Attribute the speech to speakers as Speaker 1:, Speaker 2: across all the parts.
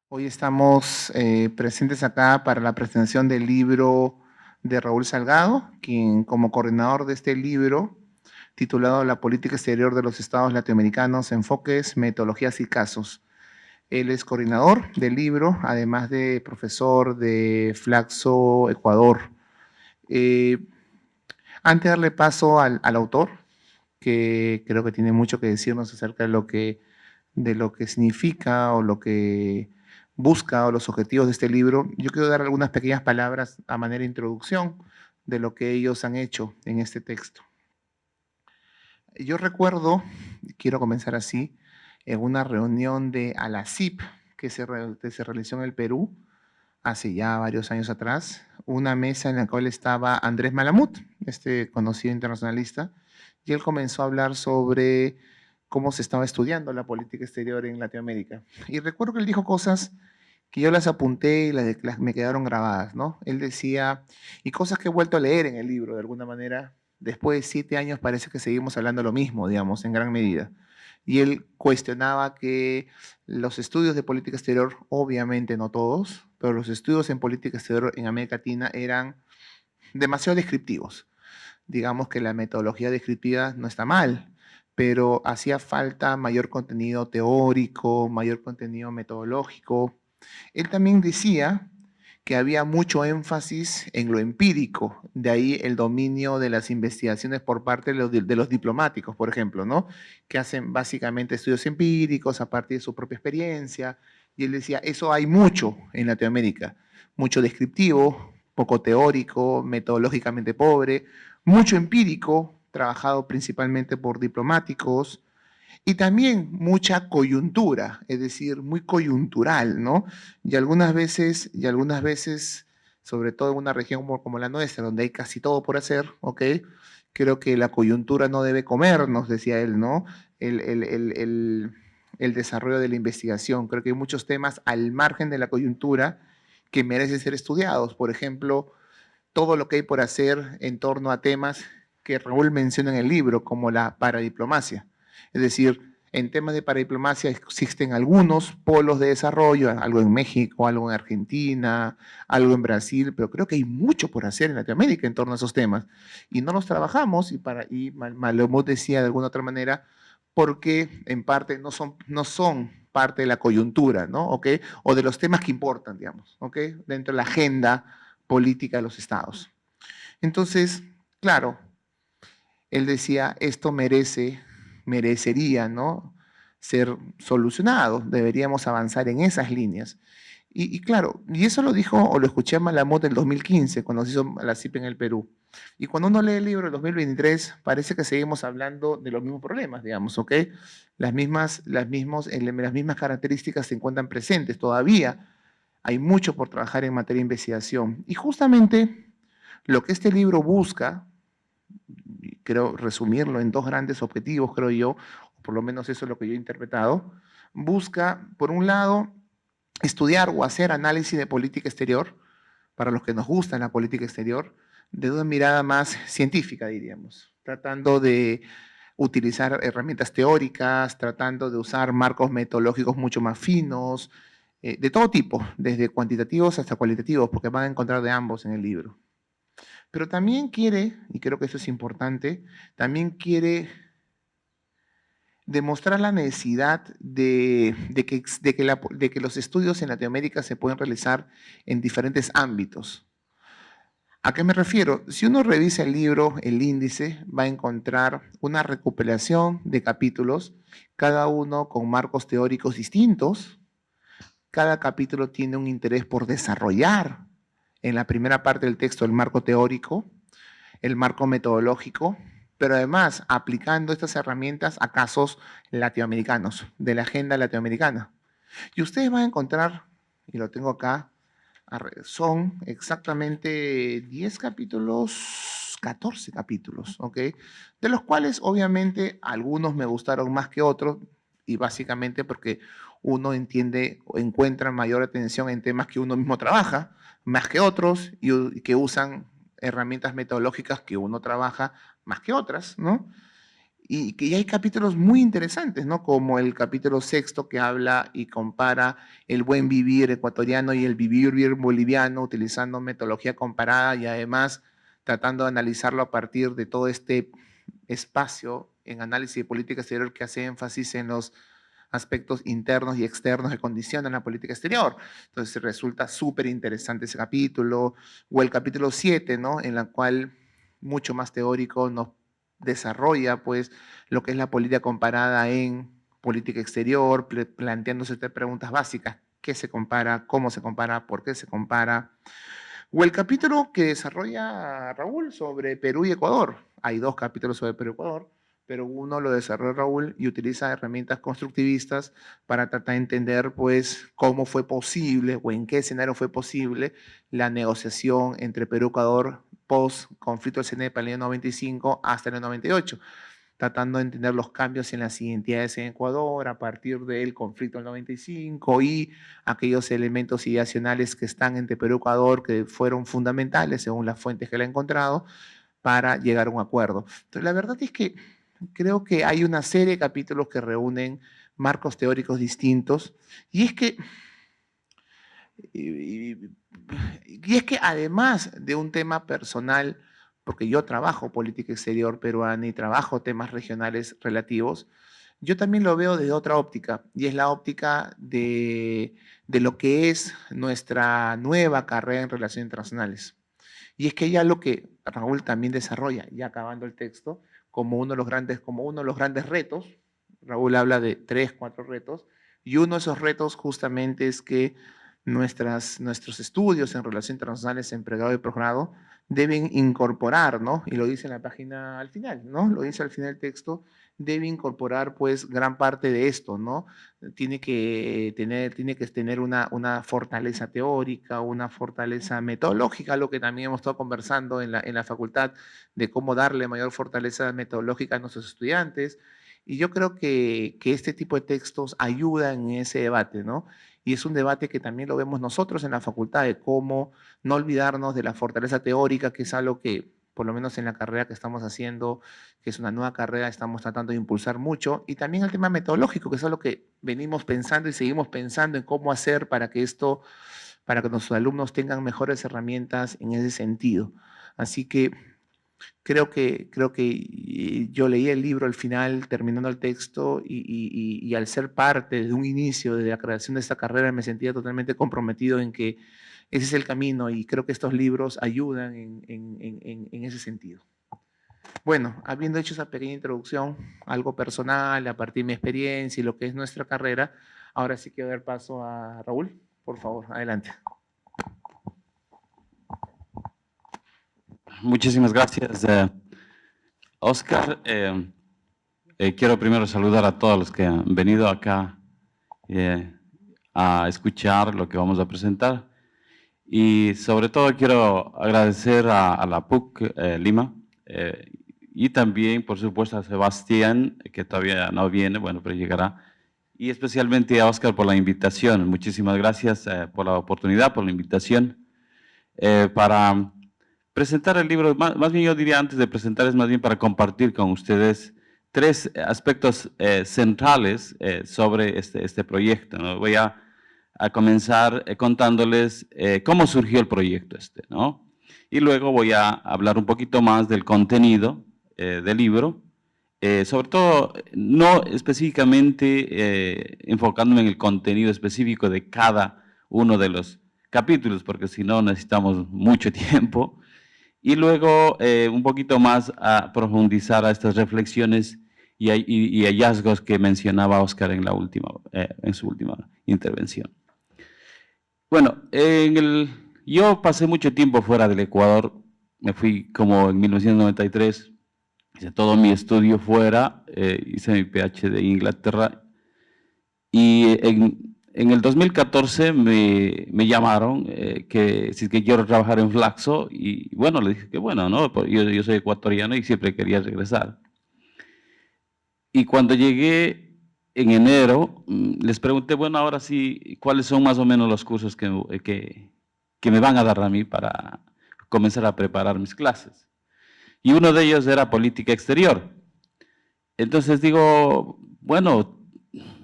Speaker 1: Hoy estamos presentes acá para la presentación del libro de Raúl Salgado, quien como coordinador de este libro, titulado La política exterior de los estados latinoamericanos, enfoques, metodologías y casos. Él es coordinador del libro, además de profesor de Flaxo Ecuador. Eh, Antes de darle paso al autor, que creo que tiene mucho que decirnos acerca de lo que significa o lo que busca o los objetivos de este libro, yo quiero dar algunas pequeñas palabras a manera de introducción de lo que ellos han hecho en este texto. Yo recuerdo, quiero comenzar así, en una reunión de ALACIP que se realizó en el Perú hace ya varios años atrás, una mesa en la cual estaba Andrés Malamud, este conocido internacionalista, y él comenzó a hablar sobre cómo se estaba estudiando la política exterior en Latinoamérica. Y recuerdo que él dijo cosas que yo las apunté y me quedaron grabadas, ¿no? Él decía, y cosas que he vuelto a leer en el libro de alguna manera, después de 7 años parece que seguimos hablando lo mismo, digamos, en gran medida. Y él cuestionaba que los estudios de política exterior, obviamente no todos, pero los estudios en política exterior en América Latina eran demasiado descriptivos. Digamos que la metodología descriptiva no está mal, pero hacía falta mayor contenido teórico, mayor contenido metodológico. Él también decía que había mucho énfasis en lo empírico, de ahí el dominio de las investigaciones por parte de los diplomáticos, por ejemplo, ¿no? Que hacen básicamente estudios empíricos a partir de su propia experiencia. Y él decía, eso hay mucho en Latinoamérica, mucho descriptivo, poco teórico, metodológicamente pobre, mucho empírico, trabajado principalmente por diplomáticos, y también mucha coyuntura, es decir, muy coyuntural, ¿no? Y algunas veces, sobre todo en una región como la nuestra, donde hay casi todo por hacer, ¿ok? Creo que la coyuntura no debe comernos, decía él, ¿no? El, el, el, el, el desarrollo de la investigación. Creo que hay muchos temas al margen de la coyuntura que merecen ser estudiados. Por ejemplo, todo lo que hay por hacer en torno a temas que Raúl menciona en el libro, como la paradiplomacia. Es decir, en temas de paradiplomacia existen algunos polos de desarrollo, algo en México, algo en Argentina, algo en Brasil, pero creo que hay mucho por hacer en Latinoamérica en torno a esos temas. Y no los trabajamos, y Malomot decía de alguna otra manera, porque en parte no son parte de la coyuntura, ¿no? ¿Ok? O de los temas que importan, digamos, ¿ok? Dentro de la agenda política de los estados. Entonces, claro, él decía, esto merecería, ¿no? Ser solucionado, deberíamos avanzar en esas líneas. Y claro, y eso lo dijo o lo escuché a Malamud en el 2015, cuando se hizo la CIP en el Perú. Y cuando uno lee el libro del 2023, parece que seguimos hablando de los mismos problemas, digamos, ¿ok? Las mismas características se encuentran presentes todavía. Hay mucho por trabajar en materia de investigación. Y justamente lo que este libro busca, creo resumirlo en dos grandes objetivos, creo yo, o por lo menos eso es lo que yo he interpretado, busca, por un lado, estudiar o hacer análisis de política exterior, para los que nos gusta la política exterior, de una mirada más científica, diríamos, tratando de utilizar herramientas teóricas, tratando de usar marcos metodológicos mucho más finos, de todo tipo, desde cuantitativos hasta cualitativos, porque van a encontrar de ambos en el libro. Pero también quiere, y creo que eso es importante, también quiere demostrar la necesidad de que los estudios en Latinoamérica se pueden realizar en diferentes ámbitos. ¿A qué me refiero? Si uno revisa el libro, el índice, va a encontrar una recopilación de capítulos, cada uno con marcos teóricos distintos. Cada capítulo tiene un interés por desarrollar en la primera parte del texto el marco teórico, el marco metodológico, pero además aplicando estas herramientas a casos latinoamericanos, de la agenda latinoamericana. Y ustedes van a encontrar, y lo tengo acá, son exactamente 10 capítulos, 14 capítulos, ¿ok? De los cuales obviamente algunos me gustaron más que otros, y básicamente porque uno entiende o encuentra mayor atención en temas que uno mismo trabaja, más que otros, y que usan herramientas metodológicas que uno trabaja más que otras, ¿no? y que ya hay capítulos muy interesantes, ¿no? Como el capítulo sexto que habla y compara el buen vivir ecuatoriano y el vivir boliviano utilizando metodología comparada y además tratando de analizarlo a partir de todo este espacio en análisis de política exterior que hace énfasis en los aspectos internos y externos que condicionan la política exterior. Entonces resulta súper interesante ese capítulo, o el capítulo 7, ¿no? En la cual mucho más teórico nos desarrolla pues lo que es la política comparada en política exterior, planteándose preguntas básicas: ¿qué se compara? ¿Cómo se compara? ¿Por qué se compara? O el capítulo que desarrolla Raúl sobre Perú y Ecuador. Hay dos capítulos sobre Perú y Ecuador, pero uno lo desarrolla Raúl y utiliza herramientas constructivistas para tratar de entender pues cómo fue posible o en qué escenario fue posible la negociación entre Perú y Ecuador post conflicto del CNE para el año 95 hasta el año 98, tratando de entender los cambios en las identidades en Ecuador a partir del conflicto del 95 y aquellos elementos ideacionales que están entre Perú y Ecuador que fueron fundamentales, según las fuentes que le he encontrado, para llegar a un acuerdo. Entonces, la verdad es que creo que hay una serie de capítulos que reúnen marcos teóricos distintos y es que y, y es que además de un tema personal, porque yo trabajo política exterior peruana y trabajo temas regionales relativos, yo también lo veo desde otra óptica, y es la óptica de lo que es nuestra nueva carrera en relaciones internacionales. Y es que ya lo que Raúl también desarrolla, ya acabando el texto, como uno de los grandes retos, Raúl habla de 3, 4 retos, y uno de esos retos justamente es que nuestros estudios en relaciones internacionales en pregrado y posgrado deben incorporar, ¿no? Y lo dice en la página al final, ¿no? Lo dice al final del texto, debe incorporar pues gran parte de esto, ¿no? Tiene que tener una fortaleza teórica, una fortaleza metodológica, lo que también hemos estado conversando en la facultad, de cómo darle mayor fortaleza metodológica a nuestros estudiantes. Y yo creo que este tipo de textos ayudan en ese debate, ¿no? Y es un debate que también lo vemos nosotros en la facultad, de cómo no olvidarnos de la fortaleza teórica, que es algo que, por lo menos en la carrera que estamos haciendo, que es una nueva carrera, estamos tratando de impulsar mucho, y también el tema metodológico, que es algo que venimos pensando y seguimos pensando en cómo hacer para que para que nuestros alumnos tengan mejores herramientas en ese sentido. Así que creo que yo leí el libro al final, terminando el texto, y al ser parte de un inicio de la creación de esta carrera, me sentía totalmente comprometido en que ese es el camino, y creo que estos libros ayudan en ese sentido. Bueno, habiendo hecho esa pequeña introducción, algo personal, a partir de mi experiencia y lo que es nuestra carrera, ahora sí quiero dar paso a Raúl. Por favor, adelante.
Speaker 2: Muchísimas gracias, Oscar. Quiero primero saludar a todos los que han venido acá a escuchar lo que vamos a presentar. Y sobre todo quiero agradecer a la PUC Lima y también, por supuesto, a Sebastián, que todavía no viene, bueno, pero llegará. Y especialmente a Oscar por la invitación. Muchísimas gracias por la oportunidad, por la invitación. Para presentar el libro, más bien yo diría antes de presentar, es más bien para compartir con ustedes 3 aspectos centrales sobre este proyecto, ¿no? Voy a comenzar contándoles cómo surgió el proyecto ¿no? Y luego voy a hablar un poquito más del contenido del libro, sobre todo no específicamente enfocándome en el contenido específico de cada uno de los capítulos, porque si no necesitamos mucho tiempo, y luego un poquito más a profundizar a estas reflexiones y hallazgos que mencionaba Oscar en su última intervención. Bueno, yo pasé mucho tiempo fuera del Ecuador, me fui como en 1993, hice todo mi estudio fuera, hice mi PhD en Inglaterra, y en el 2014 me llamaron que si que quiero trabajar en Flaxo, y bueno, le dije que bueno, ¿no? Pues yo soy ecuatoriano y siempre quería regresar. Y cuando llegué en enero, les pregunté, bueno, ahora sí, ¿cuáles son más o menos los cursos que me van a dar a mí para comenzar a preparar mis clases? Y uno de ellos era política exterior. Entonces digo, bueno,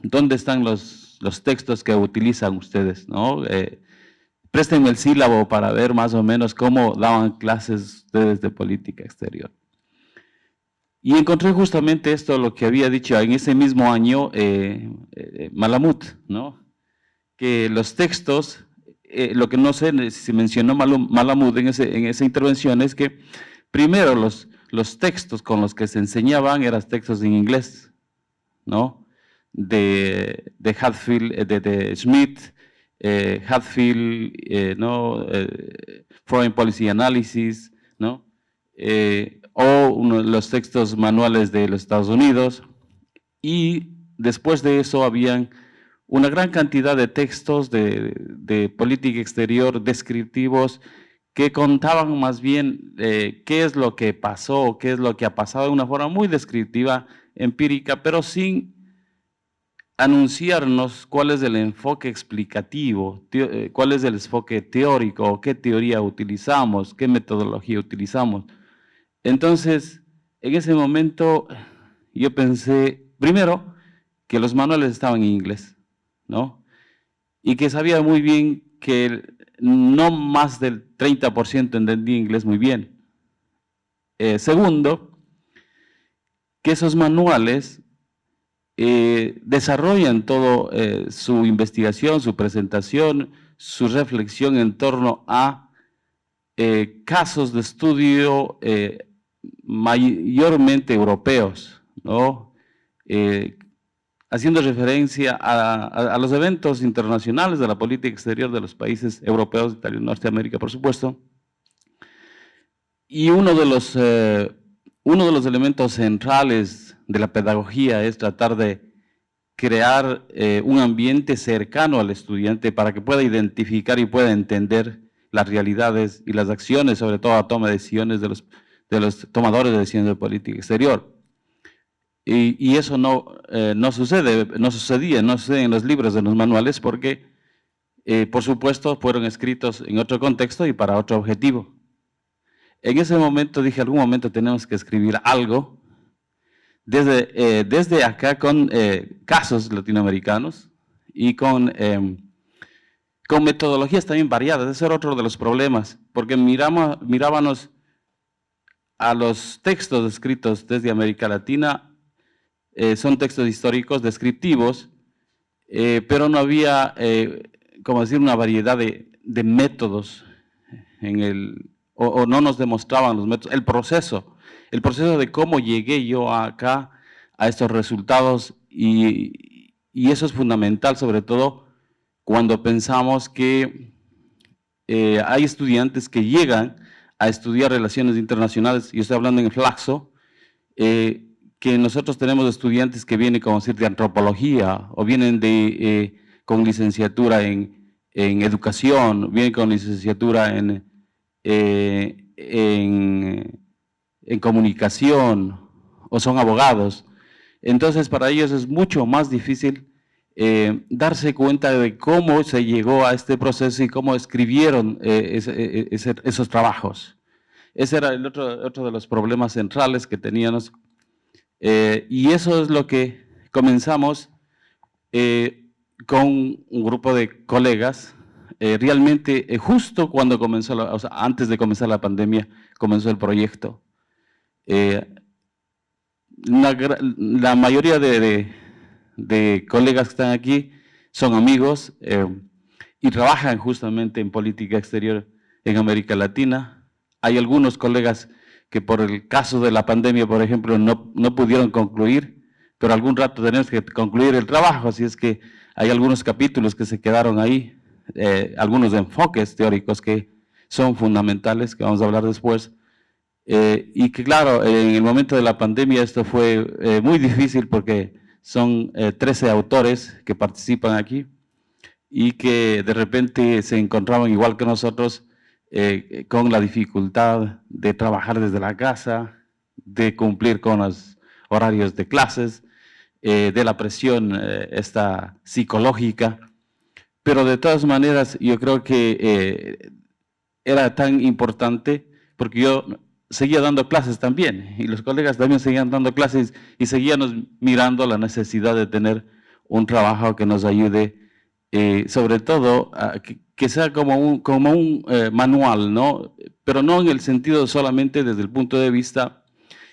Speaker 2: ¿dónde están los textos que utilizan ustedes, ¿no? Préstenme el sílabo para ver más o menos cómo daban clases ustedes de política exterior. Y encontré justamente esto, lo que había dicho en ese mismo año Malamud, ¿no? Que los textos, lo que no sé si mencionó Malamud en esa intervención es que primero los textos con los que se enseñaban eran textos en inglés, ¿no? De Hatfield, de Smith, Hatfield, ¿no? Foreign Policy Analysis, ¿no? O los textos manuales de los Estados Unidos, y después de eso habían una gran cantidad de textos de política exterior descriptivos que contaban más bien qué es lo que pasó, qué es lo que ha pasado de una forma muy descriptiva, empírica, pero sin anunciarnos cuál es el enfoque explicativo, cuál es el enfoque teórico, qué teoría utilizamos, qué metodología utilizamos. Entonces, en ese momento yo pensé, primero, que los manuales estaban en inglés, ¿no? Y que sabía muy bien que no más del 30% entendía inglés muy bien. Segundo, que esos manuales desarrollan todo su investigación, su presentación, su reflexión en torno a casos de estudio mayormente europeos, ¿no? Haciendo referencia a los eventos internacionales de la política exterior de los países europeos, Italia y Norteamérica, por supuesto. Y uno de los elementos centrales de la pedagogía es tratar de crear un ambiente cercano al estudiante para que pueda identificar y pueda entender las realidades y las acciones, sobre todo la toma de decisiones de los tomadores de decisiones de política exterior. Y eso no sucedía en los libros, en los manuales, porque, por supuesto, fueron escritos en otro contexto y para otro objetivo. En ese momento dije, algún momento tenemos que escribir algo, desde acá con casos latinoamericanos y con metodologías también variadas. Ese era otro de los problemas, porque mirábamos a los textos escritos desde América Latina. Son textos históricos, descriptivos, pero no había, como decir, una variedad de métodos o no nos demostraban los métodos, el proceso de cómo llegué yo acá a estos resultados, y eso es fundamental, sobre todo cuando pensamos que hay estudiantes que llegan a estudiar relaciones internacionales, yo estoy hablando en Flaxo, que nosotros tenemos estudiantes que vienen, como decir, de antropología, o vienen con licenciatura en educación, vienen con licenciatura en comunicación, o son abogados. Entonces, para ellos es mucho más difícil darse cuenta de cómo se llegó a este proceso y cómo escribieron esos trabajos. Ese era el otro de los problemas centrales que teníamos. Y eso es lo que comenzamos con un grupo de colegas. Realmente, justo cuando comenzó, o sea, antes de comenzar la pandemia, comenzó el proyecto. La mayoría de colegas que están aquí son amigos y trabajan justamente en política exterior en América Latina. Hay algunos colegas que por el caso de la pandemia, por ejemplo, no pudieron concluir, pero algún rato tenemos que concluir el trabajo, así es que hay algunos capítulos que se quedaron ahí, algunos enfoques teóricos que son fundamentales, que vamos a hablar después, y que claro, en el momento de la pandemia esto fue muy difícil porque son 13 autores que participan aquí y que de repente se encontraban igual que nosotros con la dificultad de trabajar desde la casa, de cumplir con los horarios de clases, de la presión esta psicológica, pero de todas maneras yo creo que era tan importante porque yo seguía dando clases también, y los colegas también seguían dando clases y seguíamos mirando la necesidad de tener un trabajo que nos ayude, sobre todo, que sea como un manual, ¿no? Pero no en el sentido solamente desde el punto de vista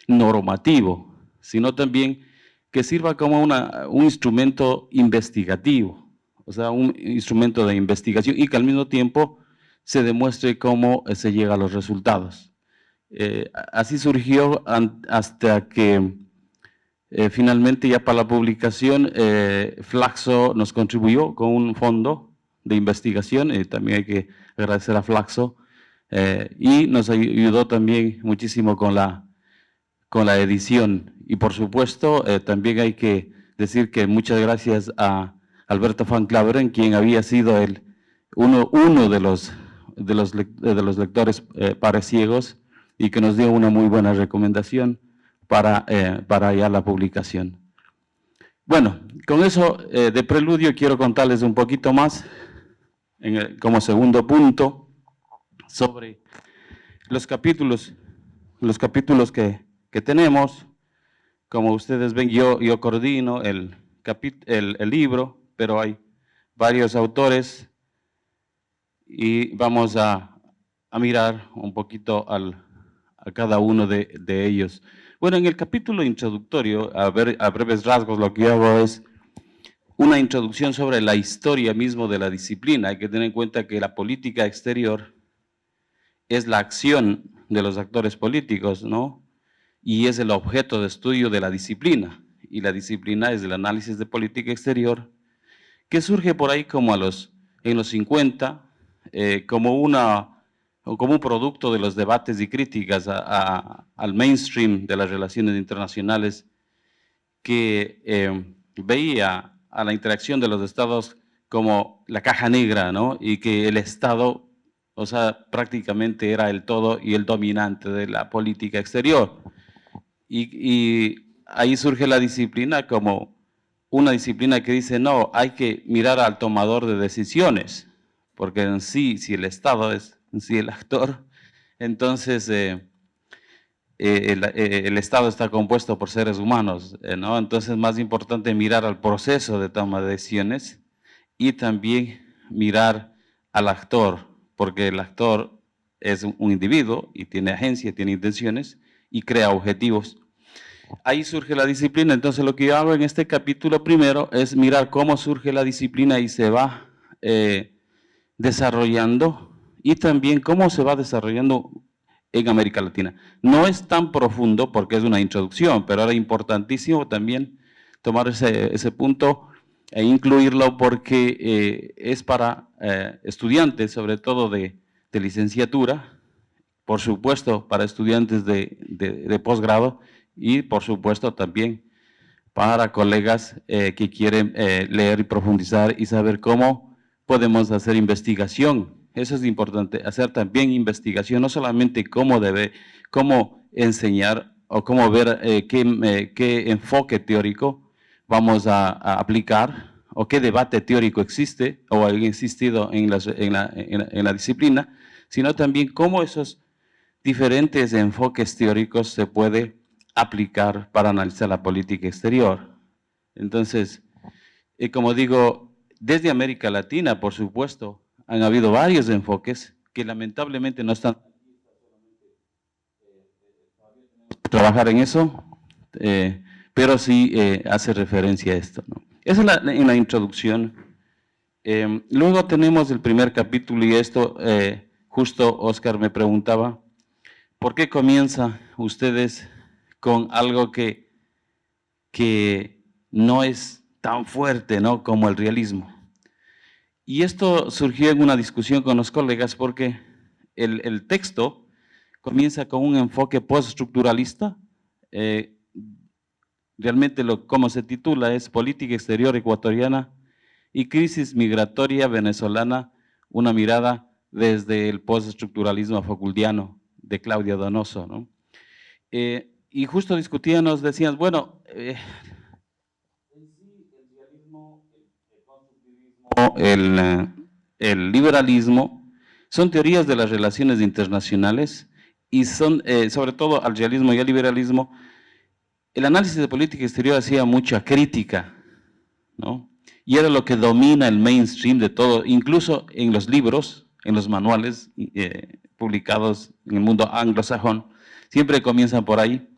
Speaker 2: normativo, sino también que sirva como un instrumento investigativo, o sea, un instrumento de investigación y que al mismo tiempo se demuestre cómo se llega a los resultados. Así surgió hasta que finalmente ya para la publicación Flaxo nos contribuyó con un fondo de investigación, también hay que agradecer a Flaxo, y nos ayudó también muchísimo con la edición. Y por supuesto, también hay que decir que muchas gracias a Alberto Van Claveren, quien había sido uno de los lectores pareciegos y que nos dio una muy buena recomendación para ya la publicación. Bueno, con eso de preludio quiero contarles un poquito más, como segundo punto, sobre los capítulos que tenemos. Como ustedes ven, yo coordino el libro, pero hay varios autores y vamos a mirar un poquito a cada uno de ellos. Bueno, en el capítulo introductorio, a breves rasgos, lo que yo hago es una introducción sobre la historia mismo de la disciplina. Hay que tener en cuenta que la política exterior es la acción de los actores políticos, ¿no? Y es el objeto de estudio de la disciplina. Y la disciplina es el análisis de política exterior, que surge por ahí como en los 50, como un producto de los debates y críticas al mainstream de las relaciones internacionales, que veía a la interacción de los estados como la caja negra, ¿no? Y que el Estado, o sea, prácticamente era el todo y el dominante de la política exterior. Y ahí surge la disciplina como una disciplina que dice, no, hay que mirar al tomador de decisiones, porque en sí, si el Estado es en sí el actor, entonces el Estado está compuesto por seres humanos, ¿no? Entonces es más importante mirar al proceso de toma de decisiones y también mirar al actor, porque el actor es un individuo y tiene agencia, tiene intenciones y crea objetivos. Ahí surge la disciplina. Entonces lo que yo hago en este capítulo primero es mirar cómo surge la disciplina y se va desarrollando, y también cómo se va desarrollando en América Latina. No es tan profundo porque es una introducción, pero era importantísimo también tomar ese punto e incluirlo porque es para estudiantes, sobre todo de licenciatura, por supuesto para estudiantes de posgrado y por supuesto también para colegas que quieren leer y profundizar y saber cómo podemos hacer investigación. Eso es importante, hacer también investigación, no solamente cómo enseñar o cómo ver qué enfoque teórico vamos a aplicar o qué debate teórico existe o ha existido en la disciplina, sino también cómo esos diferentes enfoques teóricos se puede aplicar para analizar la política exterior. Entonces, como digo, desde América Latina, por supuesto, han habido varios enfoques que lamentablemente no están trabajar en eso, pero sí hace referencia a esto, ¿no? Esa es la introducción. Luego tenemos el primer capítulo y esto, justo Oscar me preguntaba, ¿por qué comienzan ustedes con algo que no es tan fuerte, ¿no?, como el realismo? Y esto surgió en una discusión con los colegas porque el texto comienza con un enfoque postestructuralista. Realmente como se titula es Política Exterior Ecuatoriana y Crisis Migratoria Venezolana, una mirada desde el postestructuralismo faculdiano, de Claudia Donoso, ¿no? Y justo discutían, nos decían, bueno, en sí el realismo, el constructivismo, el liberalismo son teorías de las relaciones internacionales y son, sobre todo al realismo y al liberalismo, el análisis de política exterior hacía mucha crítica, ¿no? Y era lo que domina el mainstream de todo, incluso en los libros, en los manuales publicados en el mundo anglosajón, siempre comienzan por ahí.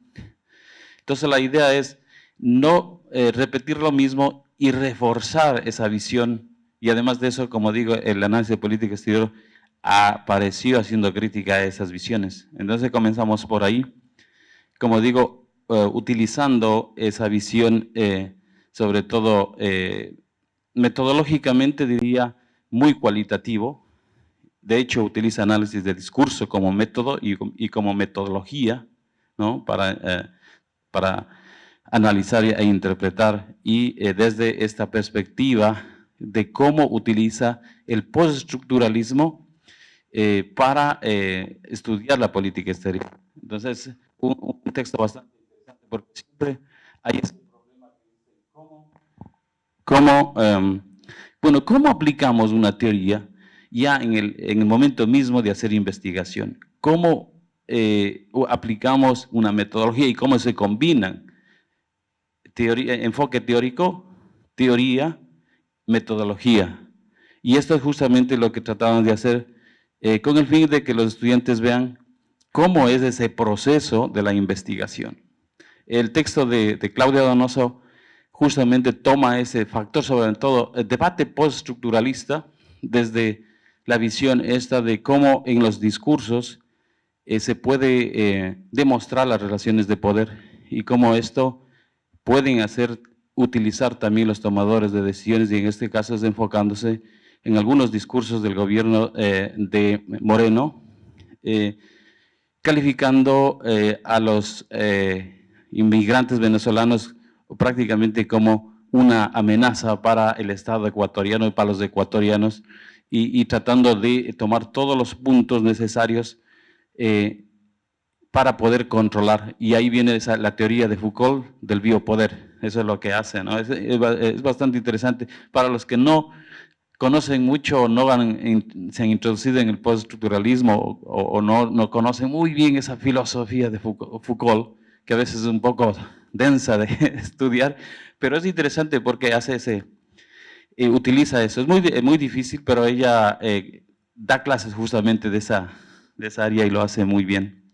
Speaker 2: Entonces la idea es no repetir lo mismo y reforzar esa visión. Y además de eso, como digo, el análisis de política exterior apareció haciendo crítica a esas visiones. Entonces comenzamos por ahí, como digo, utilizando esa visión, sobre todo metodológicamente diría muy cualitativo. De hecho, utiliza análisis de discurso como método y como metodología, ¿no? Para analizar e interpretar, y desde esta perspectiva de cómo utiliza el postestructuralismo para estudiar la política exterior. Entonces, un texto bastante interesante porque siempre hay ese problema de cómo aplicamos una teoría ya en el momento mismo de hacer investigación. ¿Cómo aplicamos una metodología y cómo se combinan enfoque teórico, teoría, metodología? Y esto es justamente lo que trataban de hacer con el fin de que los estudiantes vean cómo es ese proceso de la investigación. El texto de Claudia Donoso justamente toma ese factor, sobre todo el debate postestructuralista, desde la visión esta de cómo en los discursos se puede demostrar las relaciones de poder y cómo esto pueden utilizar también los tomadores de decisiones, y en este caso es enfocándose en algunos discursos del gobierno de Moreno, calificando a los inmigrantes venezolanos prácticamente como una amenaza para el Estado ecuatoriano y para los ecuatorianos, y tratando de tomar todos los puntos necesarios para poder controlar. Y ahí viene la teoría de Foucault del biopoder. Eso es lo que hace, ¿no? Es bastante interesante. Para los que no conocen mucho o no se han introducido en el postestructuralismo o no conocen muy bien esa filosofía de Foucault, que a veces es un poco densa de estudiar, pero es interesante porque hace utiliza eso. Es muy difícil, pero ella da clases justamente de esa área y lo hace muy bien.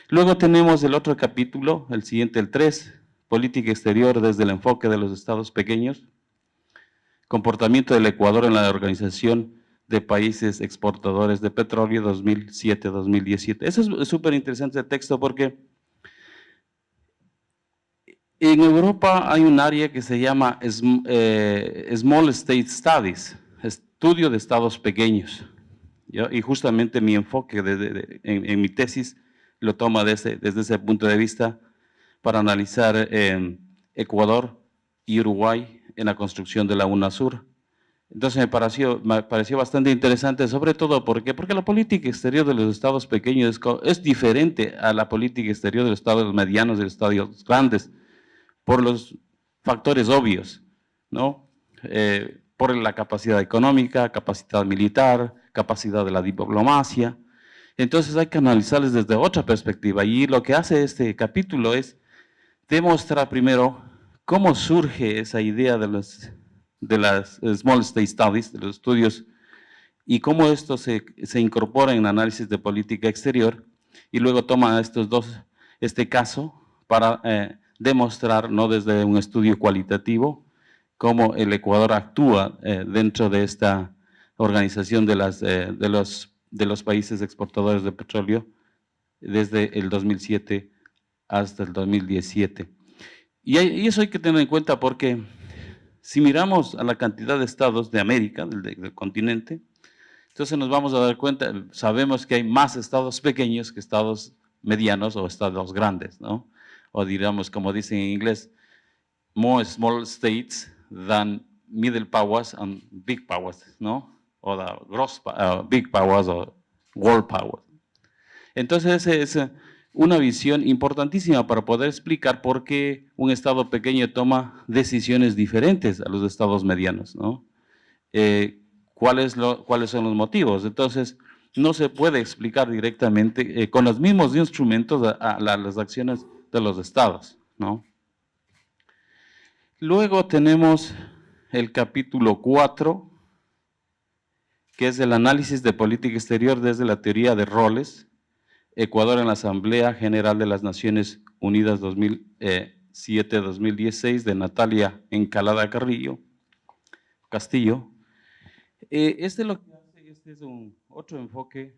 Speaker 2: Luego tenemos el otro capítulo, el siguiente, el 3, política exterior desde el enfoque de los estados pequeños, comportamiento del Ecuador en la Organización de Países Exportadores de Petróleo 2007-2017. Eso es súper interesante el texto porque en Europa hay un área que se llama Small State Studies, estudio de estados pequeños. ¿Ya? Y justamente mi enfoque en mi tesis lo toma desde ese punto de vista para analizar Ecuador y Uruguay en la construcción de la UNASUR. Entonces me pareció bastante interesante, sobre todo porque la política exterior de los estados pequeños es diferente a la política exterior de los estados medianos y de los estados grandes, por los factores obvios, ¿no? Por la capacidad económica, capacidad militar, capacidad de la diplomacia. Entonces hay que analizarles desde otra perspectiva, y lo que hace este capítulo es demostrar primero cómo surge esa idea de las Small State Studies, de los estudios, y cómo esto se incorpora en el análisis de política exterior, y luego toma este caso para demostrar, ¿no?, desde un estudio cualitativo, cómo el Ecuador actúa dentro de esta organización de los países exportadores de petróleo desde el 2007 hasta el 2017. Y eso hay que tener en cuenta porque si miramos a la cantidad de estados de América, del continente, entonces nos vamos a dar cuenta, sabemos que hay más estados pequeños que estados medianos o estados grandes, ¿no? O diríamos, como dicen en inglés, more small states than middle powers and big powers, ¿no? O the big powers o world powers. Entonces es una visión importantísima para poder explicar por qué un estado pequeño toma decisiones diferentes a los estados medianos, ¿no? ¿Cuáles son los motivos? Entonces, no se puede explicar directamente con los mismos instrumentos las acciones de los estados, ¿no? Luego tenemos el capítulo 4, que es el análisis de política exterior desde la teoría de roles, Ecuador en la Asamblea General de las Naciones Unidas 2007-2016, de Natalia Encalada Castillo. Este lo que hace, este es otro enfoque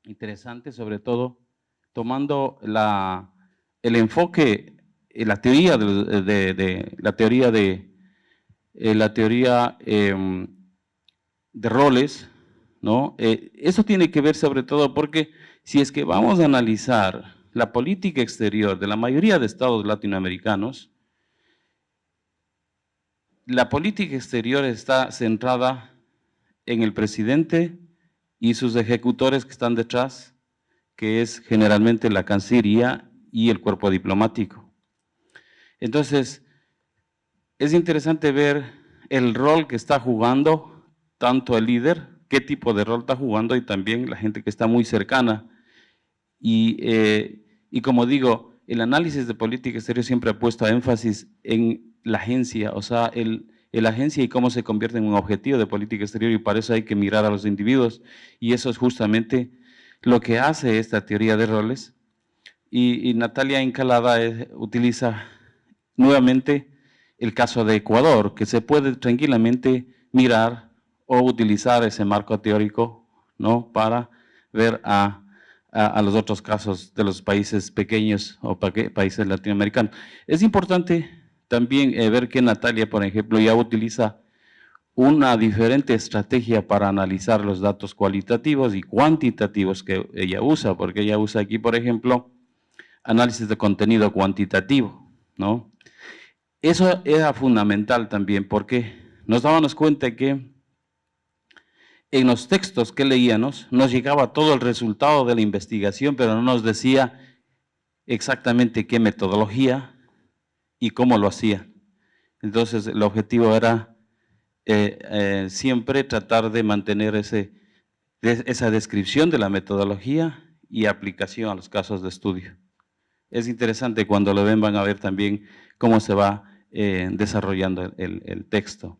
Speaker 2: interesante, sobre todo tomando el enfoque, la teoría de roles, ¿no? Eso tiene que ver sobre todo porque si es que vamos a analizar la política exterior de la mayoría de estados latinoamericanos, la política exterior está centrada en el presidente y sus ejecutores que están detrás, que es generalmente la Cancillería y el cuerpo diplomático. Entonces, es interesante ver el rol que está jugando tanto el líder, qué tipo de rol está jugando, y también la gente que está muy cercana. Y como digo, el análisis de política exterior siempre ha puesto énfasis en la agencia, o sea, la agencia y cómo se convierte en un objetivo de política exterior, y para eso hay que mirar a los individuos, y eso es justamente lo que hace esta teoría de roles. Y Natalia Encalada utiliza nuevamente el caso de Ecuador, que se puede tranquilamente mirar o utilizar ese marco teórico, ¿no?, para ver a los otros casos de los países pequeños o países latinoamericanos. Es importante también ver que Natalia, por ejemplo, ya utiliza una diferente estrategia para analizar los datos cualitativos y cuantitativos que ella usa, porque ella usa aquí, por ejemplo, análisis de contenido cuantitativo, ¿no? Eso era fundamental también, porque nos dábamos cuenta que en los textos que leíamos nos llegaba todo el resultado de la investigación, pero no nos decía exactamente qué metodología y cómo lo hacía. Entonces, el objetivo era siempre tratar de mantener esa descripción de la metodología y aplicación a los casos de estudio. Es interesante cuando lo ven, van a ver también cómo se va desarrollando el texto.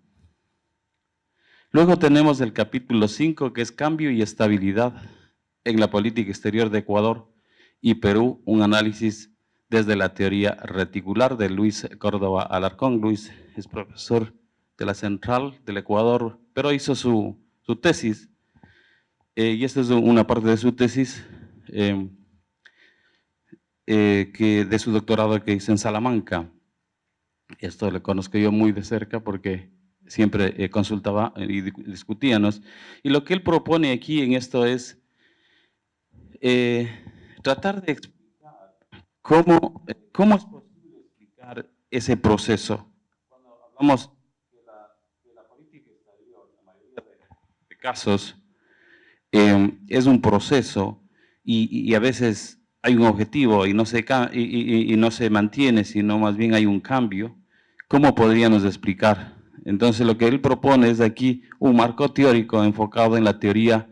Speaker 2: Luego tenemos el capítulo 5, que es Cambio y Estabilidad en la Política Exterior de Ecuador y Perú, un análisis desde la teoría reticular, de Luis Córdoba Alarcón. Luis es profesor de la Central del Ecuador, pero hizo su tesis, y esta es una parte de su tesis, de su doctorado que hizo en Salamanca. Esto lo conozco yo muy de cerca porque siempre consultaba y discutíamos. Y lo que él propone aquí en esto es tratar de explicar cómo es posible explicar ese proceso. Cuando hablamos de la política exterior, la mayoría de casos es un proceso y a veces hay un objetivo y no se mantiene, sino más bien hay un cambio. ¿Cómo podríamos explicar? Entonces, lo que él propone es aquí un marco teórico enfocado en la teoría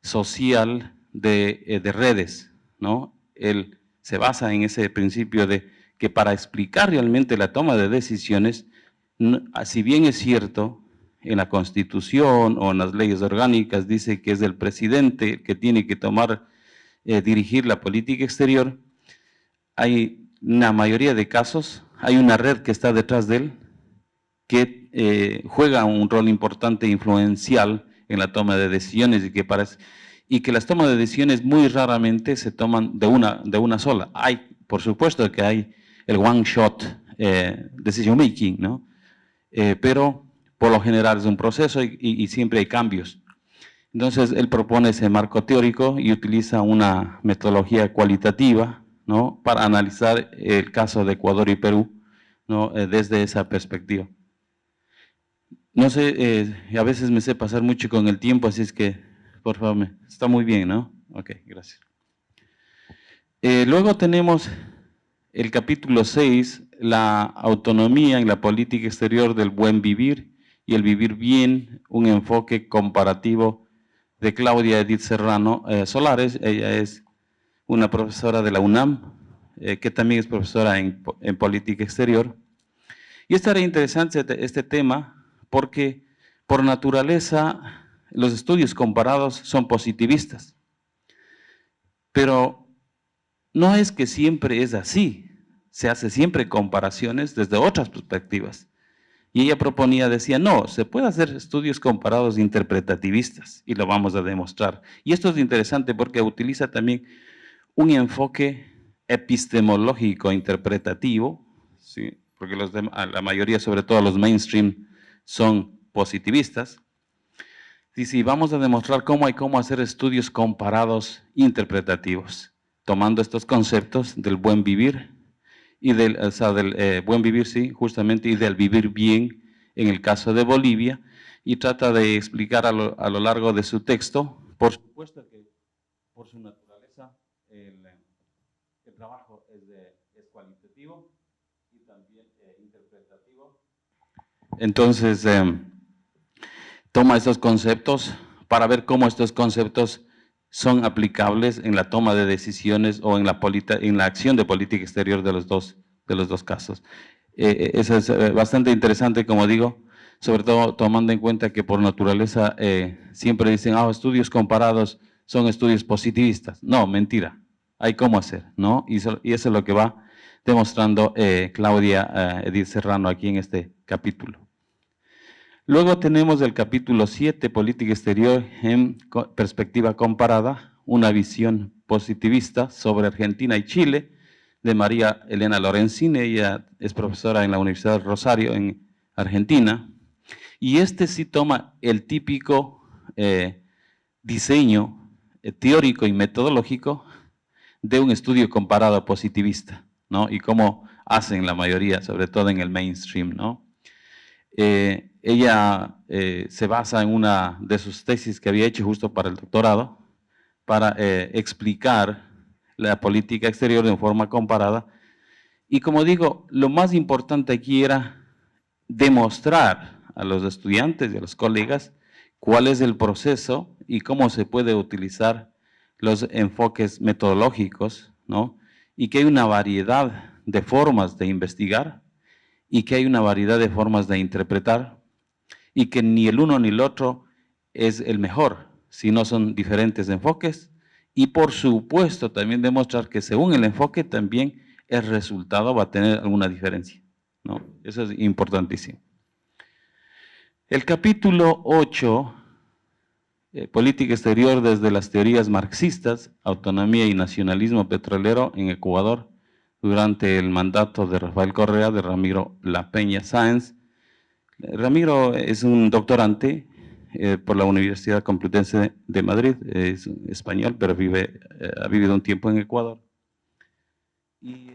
Speaker 2: social de redes, ¿no? Él se basa en ese principio de que para explicar realmente la toma de decisiones, si bien es cierto, en la Constitución o en las leyes orgánicas dice que es el presidente el que tiene que dirigir la política exterior, hay una mayoría de casos, hay una red que está detrás de él que juega un rol importante e influencial en la toma de decisiones y que las tomas de decisiones muy raramente se toman de una sola. Por supuesto que hay el one shot decision making, ¿no? Pero por lo general es un proceso y siempre hay cambios. Entonces, él propone ese marco teórico y utiliza una metodología cualitativa, ¿no?, para analizar el caso de Ecuador y Perú, ¿no?, desde esa perspectiva. No sé, a veces me sé pasar mucho con el tiempo, así es que, por favor, está muy bien, ¿no? Ok, gracias. Luego tenemos el capítulo 6, la autonomía en la política exterior del buen vivir y el vivir bien, un enfoque comparativo de Claudia Edith Serrano Solares. Ella es una profesora de la UNAM, que también es profesora en política exterior. Y estaría interesante este tema porque por naturaleza los estudios comparados son positivistas. Pero no es que siempre es así, se hace siempre comparaciones desde otras perspectivas. Y ella proponía, decía, no, se puede hacer estudios comparados interpretativistas y lo vamos a demostrar. Y esto es interesante porque utiliza también un enfoque epistemológico interpretativo, ¿sí? Porque la mayoría, sobre todo los mainstream, son positivistas. Dice, vamos a demostrar cómo hacer estudios comparados interpretativos, tomando estos conceptos del buen vivir, y del buen vivir, sí, justamente, y del vivir bien en el caso de Bolivia, y trata de explicar a lo largo de su texto, por supuesto que por su naturaleza el trabajo es cualitativo y también interpretativo. Entonces, toma estos conceptos para ver cómo estos conceptos son aplicables en la toma de decisiones o en la acción de política exterior de los dos casos. Eso es bastante interesante, como digo, sobre todo tomando en cuenta que por naturaleza siempre dicen, estudios comparados son estudios positivistas. No, mentira, hay cómo hacer, ¿no? Y eso es lo que va demostrando Claudia Edith Serrano aquí en este capítulo. Luego tenemos el capítulo 7, Política Exterior en perspectiva comparada, una visión positivista sobre Argentina y Chile, de María Elena Lorenzini. Ella es profesora en la Universidad de Rosario, en Argentina. Y este sí toma el típico diseño teórico y metodológico de un estudio comparado positivista, ¿no? Y cómo hacen la mayoría, sobre todo en el mainstream, ¿no? Ella se basa en una de sus tesis que había hecho justo para el doctorado, para explicar la política exterior de forma comparada. Y como digo, lo más importante aquí era demostrar a los estudiantes y a los colegas cuál es el proceso y cómo se puede utilizar los enfoques metodológicos, ¿no? Y que hay una variedad de formas de investigar y que hay una variedad de formas de interpretar y que ni el uno ni el otro es el mejor, sino son diferentes enfoques, y por supuesto también demostrar que según el enfoque también el resultado va a tener alguna diferencia, ¿no? Eso es importantísimo. El capítulo 8, Política Exterior desde las teorías marxistas, autonomía y nacionalismo petrolero en Ecuador, durante el mandato de Rafael Correa, de Ramiro Lapeña Sáenz. Ramiro es un doctorante por la Universidad Complutense de Madrid, es español, pero ha vivido un tiempo en Ecuador. Y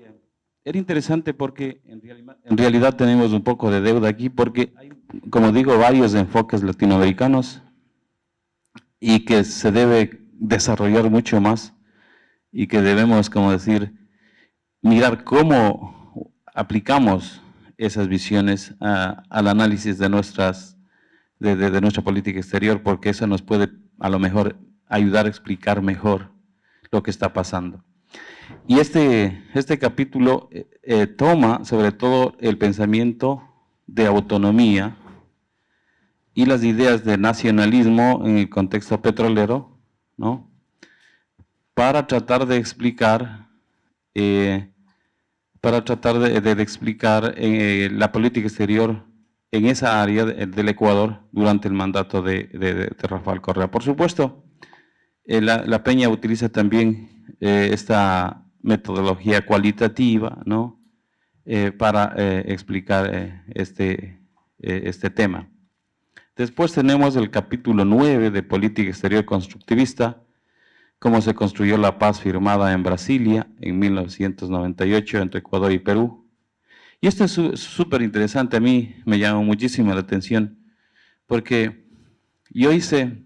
Speaker 2: era interesante porque en realidad tenemos un poco de deuda aquí, porque hay, como digo, varios enfoques latinoamericanos y que se debe desarrollar mucho más y que debemos, como decir, mirar cómo aplicamos esas visiones al análisis de nuestra política exterior, porque eso nos puede a lo mejor ayudar a explicar mejor lo que está pasando. Y este capítulo toma sobre todo el pensamiento de autonomía y las ideas de nacionalismo en el contexto petrolero, ¿no? Para tratar de explicar la política exterior en esa área del Ecuador durante el mandato de Rafael Correa. Por supuesto, la Peña utiliza también esta metodología cualitativa, ¿no? Para explicar este tema. Después tenemos el capítulo 9 de Política Exterior Constructivista, cómo se construyó la paz firmada en Brasilia en 1998 entre Ecuador y Perú. Y esto es súper interesante, a mí me llama muchísimo la atención, porque yo hice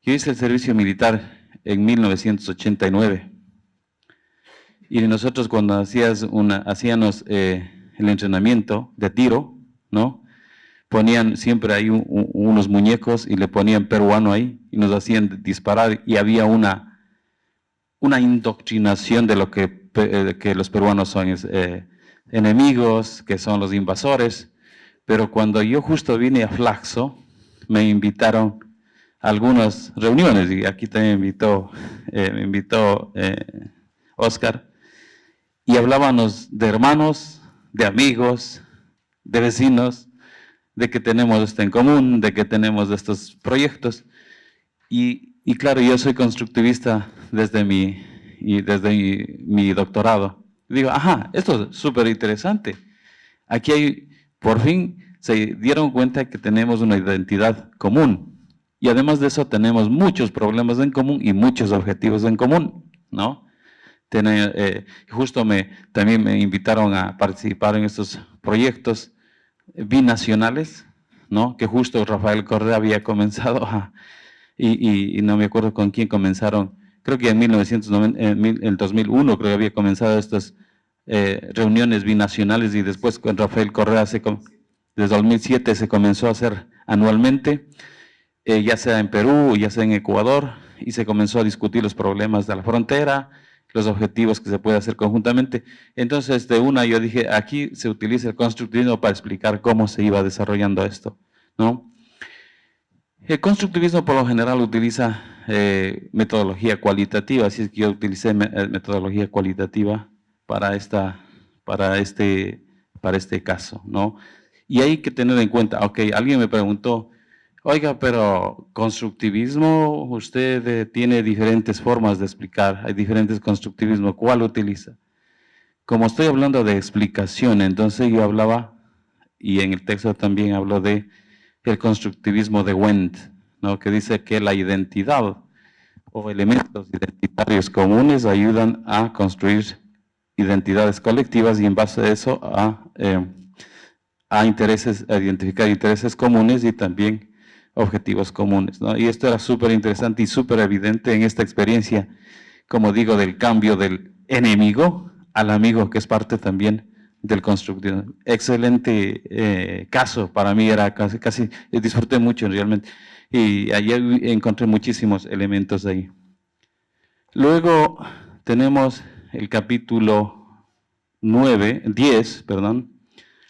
Speaker 2: el servicio militar en 1989, y nosotros cuando hacíamos el entrenamiento de tiro, ¿no? ponían siempre ahí unos muñecos y le ponían peruano ahí y nos hacían disparar y había una indoctrinación de lo que los peruanos son enemigos, que son los invasores. Pero cuando yo justo vine a Flaxo, me invitaron a algunas reuniones y aquí también me invitó Oscar, y hablábamos de hermanos, de amigos, de vecinos, de que tenemos esto en común, de que tenemos estos proyectos. Y claro, yo soy constructivista desde mi doctorado. Digo, ajá, esto es súper interesante. Aquí hay, por fin se dieron cuenta que tenemos una identidad común. Y además de eso tenemos muchos problemas en común y muchos objetivos en común, ¿no? Justo también me invitaron a participar en estos proyectos binacionales, ¿no? Que justo Rafael Correa había comenzado y no me acuerdo con quién comenzaron, creo que en 2001 creo que había comenzado estas reuniones binacionales y después con Rafael Correa desde 2007 se comenzó a hacer anualmente, ya sea en Perú, ya sea en Ecuador, y se comenzó a discutir los problemas de la frontera, los objetivos que se puede hacer conjuntamente. Entonces, de una yo dije, aquí se utiliza el constructivismo para explicar cómo se iba desarrollando esto, ¿no? El constructivismo por lo general utiliza metodología cualitativa, así es que yo utilicé metodología cualitativa para este caso, ¿no? Y hay que tener en cuenta, ok, alguien me preguntó, oiga, pero constructivismo, usted tiene diferentes formas de explicar, hay diferentes constructivismos, ¿cuál utiliza? Como estoy hablando de explicación, entonces yo hablaba, y en el texto también hablo de el constructivismo de Wendt, ¿no? Que dice que la identidad o elementos identitarios comunes ayudan a construir identidades colectivas y en base a eso a identificar intereses comunes y también objetivos comunes, ¿no? Y esto era súper interesante y súper evidente en esta experiencia, como digo, del cambio del enemigo al amigo, que es parte también del constructivismo. Excelente caso, para mí era casi disfruté mucho realmente, y ayer encontré muchísimos elementos ahí. Luego tenemos el capítulo 10,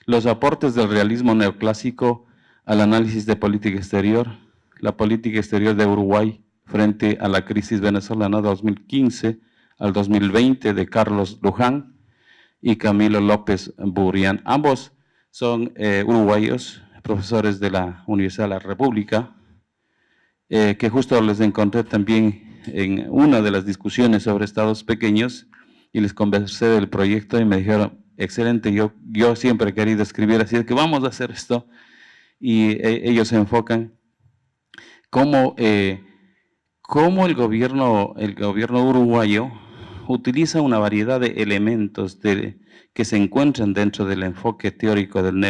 Speaker 2: los aportes del realismo neoclásico al análisis de política exterior, la política exterior de Uruguay frente a la crisis venezolana 2015 al 2020 de Carlos Luján y Camilo López Burrián. Ambos son uruguayos, profesores de la Universidad de la República, que justo les encontré también en una de las discusiones sobre estados pequeños y les conversé del proyecto y me dijeron, excelente, yo siempre he querido escribir así, es que vamos a hacer esto. Y ellos se enfocan cómo el gobierno uruguayo utiliza una variedad de elementos que se encuentran dentro del enfoque teórico del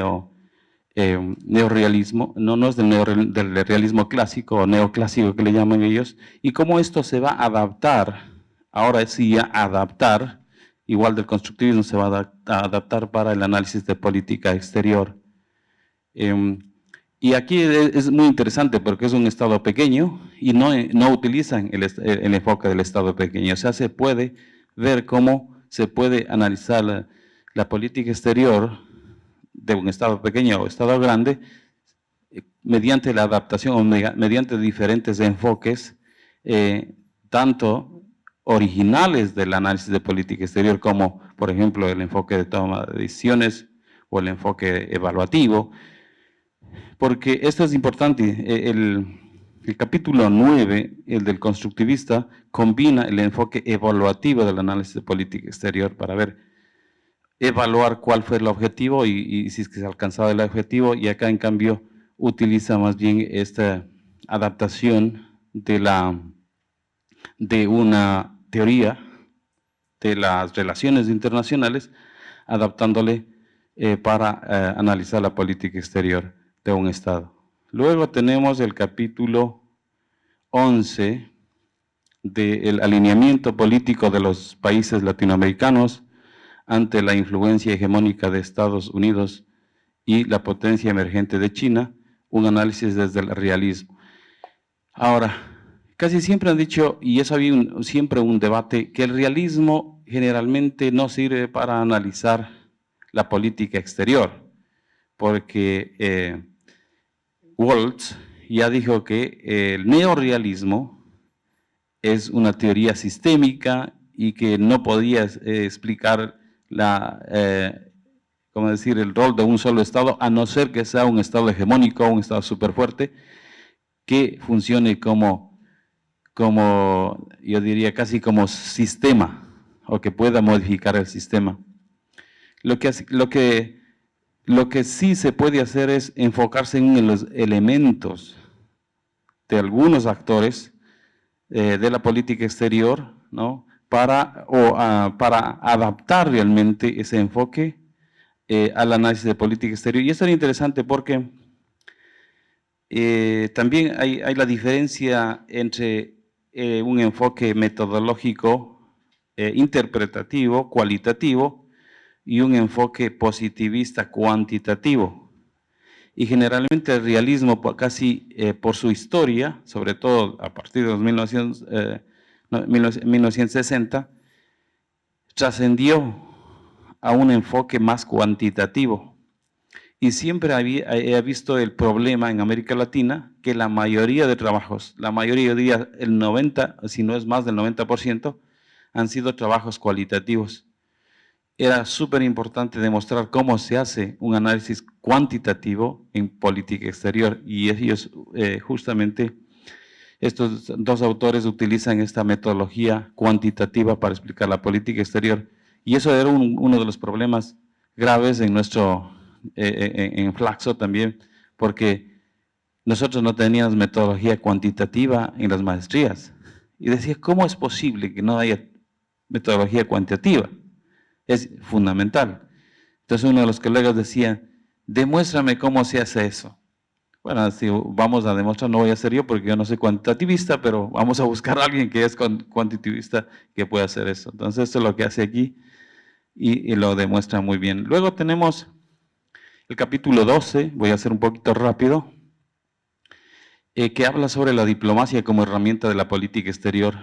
Speaker 2: neorrealismo, no es del realismo clásico o neoclásico que le llaman ellos, y cómo esto se va a adaptar, ahora sí a adaptar, igual del constructivismo se va a adaptar para el análisis de política exterior. Y aquí es muy interesante porque es un estado pequeño y no utilizan el enfoque del estado pequeño. O sea, se puede ver cómo se puede analizar la política exterior de un estado pequeño o estado grande mediante la adaptación o mediante diferentes enfoques, tanto originales del análisis de política exterior como, por ejemplo, el enfoque de toma de decisiones o el enfoque evaluativo. Porque esto es importante, el capítulo 9, el del constructivista, combina el enfoque evaluativo del análisis de política exterior para evaluar cuál fue el objetivo y si es que se ha alcanzado el objetivo, y acá en cambio utiliza más bien esta adaptación de una teoría de las relaciones internacionales, adaptándole para analizar la política exterior de un Estado. Luego tenemos el capítulo 11 del alineamiento político de los países latinoamericanos ante la influencia hegemónica de Estados Unidos y la potencia emergente de China, un análisis desde el realismo. Ahora, casi siempre han dicho, y eso había siempre un debate, que el realismo generalmente no sirve para analizar la política exterior, porque Waltz ya dijo que el neorrealismo es una teoría sistémica y que no podía explicar como decir, el rol de un solo Estado, a no ser que sea un Estado hegemónico, un Estado súper fuerte, que funcione como, yo diría, casi como sistema, o que pueda modificar el sistema. Lo que sí se puede hacer es enfocarse en los elementos de algunos actores de la política exterior, ¿no? para adaptar realmente ese enfoque al análisis de política exterior. Y esto era interesante porque también hay la diferencia entre un enfoque metodológico, interpretativo, cualitativo, y un enfoque positivista, cuantitativo. Y generalmente el realismo, casi por su historia, sobre todo a partir de los 1960, trascendió a un enfoque más cuantitativo. Y siempre he visto el problema en América Latina que la mayoría de trabajos, la mayoría, yo diría el 90, si no es más del 90%, han sido trabajos cualitativos. Era súper importante demostrar cómo se hace un análisis cuantitativo en política exterior, y ellos justamente, estos dos autores utilizan esta metodología cuantitativa para explicar la política exterior, y eso era uno de los problemas graves en en Flaxo también, porque nosotros no teníamos metodología cuantitativa en las maestrías, y decía, ¿cómo es posible que no haya metodología cuantitativa? Es fundamental. Entonces uno de los colegas decía, demuéstrame cómo se hace eso. Bueno, si vamos a demostrar, no voy a ser yo porque yo no soy cuantitativista, pero vamos a buscar a alguien que es cuantitativista que pueda hacer eso. Entonces esto es lo que hace aquí y lo demuestra muy bien. Luego tenemos el capítulo 12, voy a hacer un poquito rápido, que habla sobre la diplomacia como herramienta de la política exterior,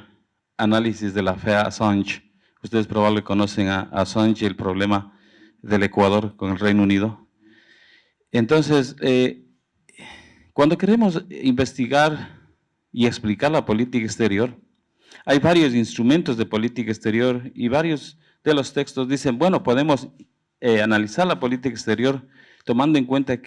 Speaker 2: análisis de la affaire Assange. Ustedes probablemente conocen a Assange y el problema del Ecuador con el Reino Unido. Entonces, cuando queremos investigar y explicar la política exterior, hay varios instrumentos de política exterior y varios de los textos dicen, bueno, podemos analizar la política exterior tomando en cuenta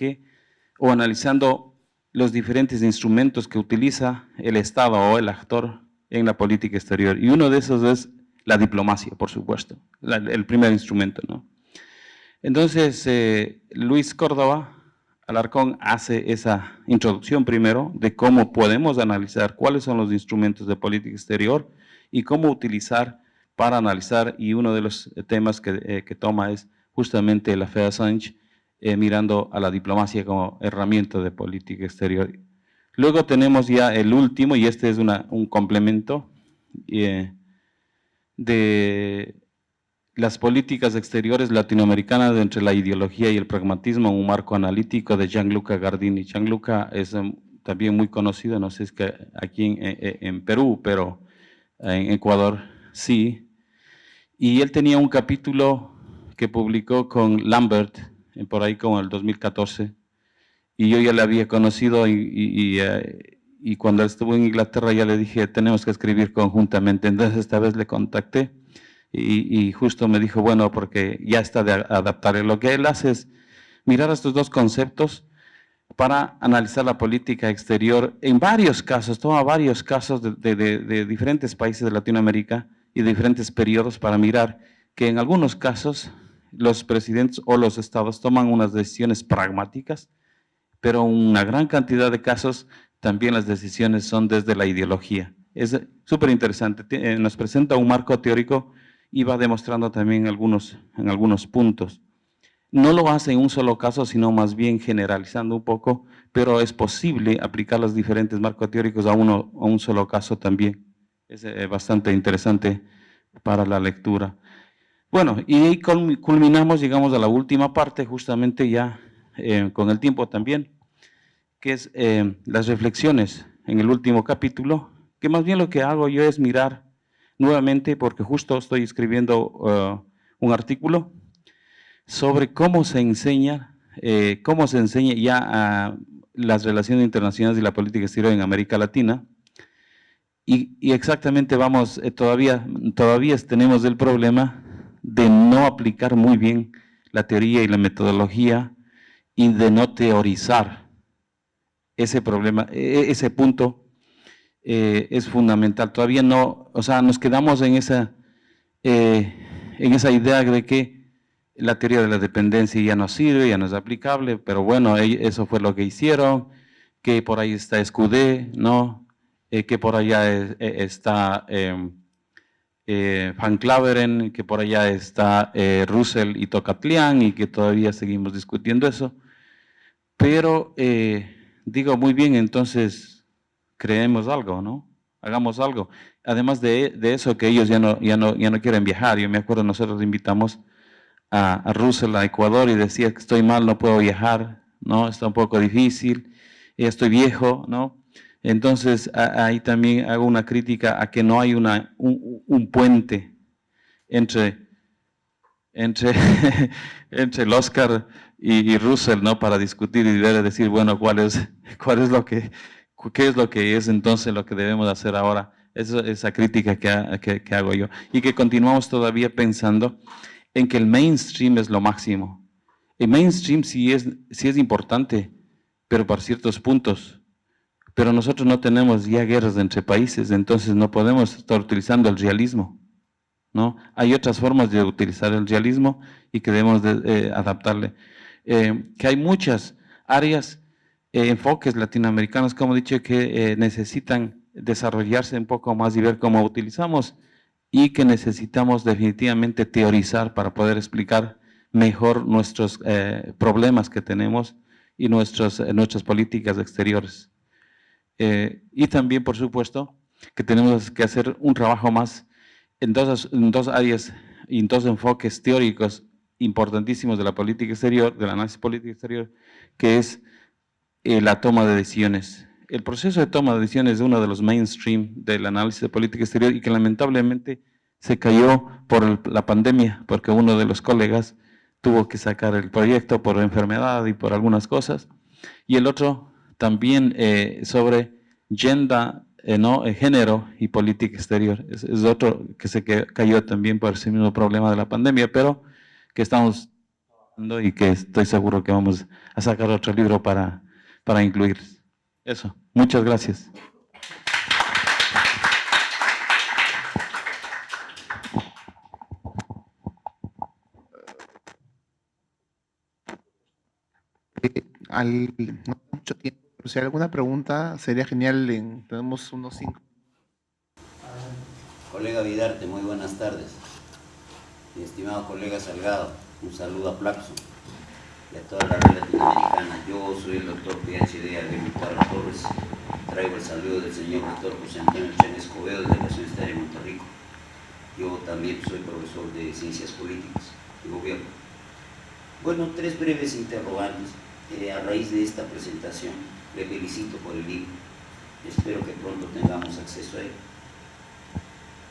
Speaker 2: o analizando los diferentes instrumentos que utiliza el Estado o el actor en la política exterior. Y uno de esos es la diplomacia, por supuesto, el primer instrumento, ¿no? Entonces, Luis Córdoba Alarcón hace esa introducción primero de cómo podemos analizar cuáles son los instrumentos de política exterior y cómo utilizar para analizar, y uno de los temas que toma es justamente el affaire Assange, mirando a la diplomacia como herramienta de política exterior. Luego tenemos ya el último, y este es un complemento, de las políticas exteriores latinoamericanas entre la ideología y el pragmatismo, un marco analítico de Gianluca Gardini. Gianluca es también muy conocido, no sé si es que aquí en Perú, pero en Ecuador sí. Y él tenía un capítulo que publicó con Lambert, por ahí como el 2014, y yo ya le había conocido y cuando estuvo en Inglaterra ya le dije, tenemos que escribir conjuntamente. Entonces esta vez le contacté y justo me dijo, bueno, porque ya está de adaptar. Lo que él hace es mirar estos dos conceptos para analizar la política exterior en varios casos, toma varios casos de diferentes países de Latinoamérica y de diferentes periodos para mirar que en algunos casos los presidentes o los estados toman unas decisiones pragmáticas, pero en una gran cantidad de casos también las decisiones son desde la ideología. Es súper interesante, nos presenta un marco teórico y va demostrando también en algunos puntos. No lo hace en un solo caso, sino más bien generalizando un poco, pero es posible aplicar los diferentes marcos teóricos a un solo caso también. Es bastante interesante para la lectura. Bueno, y ahí culminamos, llegamos a la última parte, justamente ya con el tiempo también, que es las reflexiones en el último capítulo, que más bien lo que hago yo es mirar nuevamente, porque justo estoy escribiendo un artículo sobre cómo se enseña ya las relaciones internacionales y la política exterior en América Latina. Y exactamente vamos, todavía tenemos el problema de no aplicar muy bien la teoría y la metodología y de no teorizar. Ese problema, ese punto es fundamental. Todavía no, o sea, nos quedamos en esa idea de que la teoría de la dependencia ya no sirve, ya no es aplicable, pero bueno, eso fue lo que hicieron, que por ahí está Escudé, ¿no? Que por allá está Van Claveren, que por allá está Russell y Tocatlián, y que todavía seguimos discutiendo eso. Pero digo, muy bien, entonces creemos algo, ¿no? Hagamos algo. Además de eso, que ellos ya no quieren viajar. Yo me acuerdo, nosotros invitamos a Russell a Ecuador y decía que estoy mal, no puedo viajar, ¿no? Está un poco difícil, estoy viejo, ¿no? Entonces, ahí también hago una crítica a que no hay un puente entre el Oscar y Russell, ¿no? Para discutir y decir, bueno, qué es lo que es entonces lo que debemos hacer ahora. Esa crítica que hago yo. Y que continuamos todavía pensando en que el mainstream es lo máximo. El mainstream sí es importante, pero para ciertos puntos. Pero nosotros no tenemos ya guerras entre países, entonces no podemos estar utilizando el realismo, ¿no? Hay otras formas de utilizar el realismo y que debemos adaptarle. Que hay muchas áreas, enfoques latinoamericanos, como he dicho, que necesitan desarrollarse un poco más y ver cómo utilizamos, y que necesitamos definitivamente teorizar para poder explicar mejor nuestros problemas que tenemos y nuestras políticas exteriores. Y también, por supuesto, que tenemos que hacer un trabajo más en dos áreas y en dos enfoques teóricos importantísimos de la política exterior, del análisis político exterior, que es la toma de decisiones. El proceso de toma de decisiones es uno de los mainstream del análisis de política exterior y que lamentablemente se cayó por la pandemia, porque uno de los colegas tuvo que sacar el proyecto por enfermedad y por algunas cosas, y el otro también sobre género y política exterior. Es otro que se cayó también por ese mismo problema de la pandemia, pero que estamos trabajando y que estoy seguro que vamos a sacar otro libro para incluir. Eso. Muchas gracias.
Speaker 1: No mucho tiempo, pero si hay alguna pregunta, sería genial. Tenemos unos 5.
Speaker 3: Colega Vidarte, muy buenas tardes. Mi estimado colega Salgado, un saludo a Plaxo y a toda la red latinoamericana. Yo soy el doctor PhD Adrián Parra Torres. Traigo el saludo del señor doctor José Antonio Chen Escobedo de la Nación Estatal de Puerto Rico. Yo también soy profesor de Ciencias Políticas y Gobierno. Bueno, 3 breves interrogantes. A raíz de esta presentación, le felicito por el libro. Espero que pronto tengamos acceso a él.